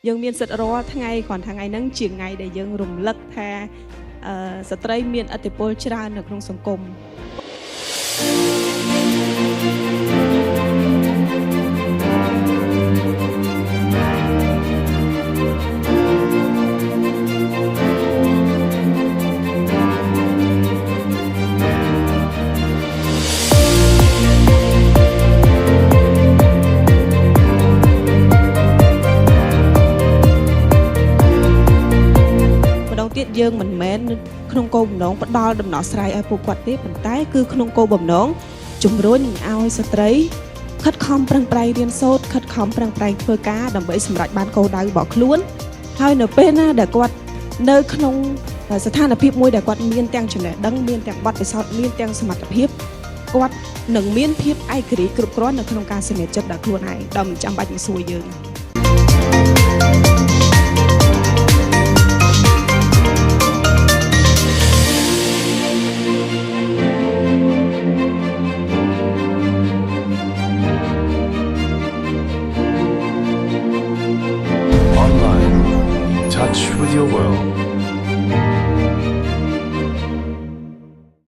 យើងមានសិទ្ធិរាល់ថ្ងៃគ្រាន់ថ្ងៃហ្នឹងជាថ្ងៃដែលយើងរំលឹកថាស្ត្រីមានឥទ្ធិពលច្រើននៅក្នុងសង្គមទៀតយើងមិនមែនក្នុងគោលបំណងផ្ដល់ដំណោះស្រាយឲ្យពួកគាត់ទេប៉ុន្តែគឺក្នុងគោលបំណងជំរុញឲ្យស្ត្រីខិតខំប្រឹងប្រែងរៀនសូត្រខិតខំប្រឹងប្រែងធ្វើការដើម្បីសម្រេចបានគោលដៅរបស់ខ្លួនហើយនៅពេលណាដែលគាត់នៅក្នុងស្ថានភាពមួយដែលគាត់មានទាំងចំណេះដឹងមានទាំងបទពិសោធន៍មានទាំងសមត្ថភាពគាត់នឹងមានភាពឯករាជ្យគ្រប់គ្រាន់នៅក្នុងការសម្រេចចិត្តដល់ខ្លួនឯងដោយមិនចាំបាច់មកសួរយើងTouch with your world.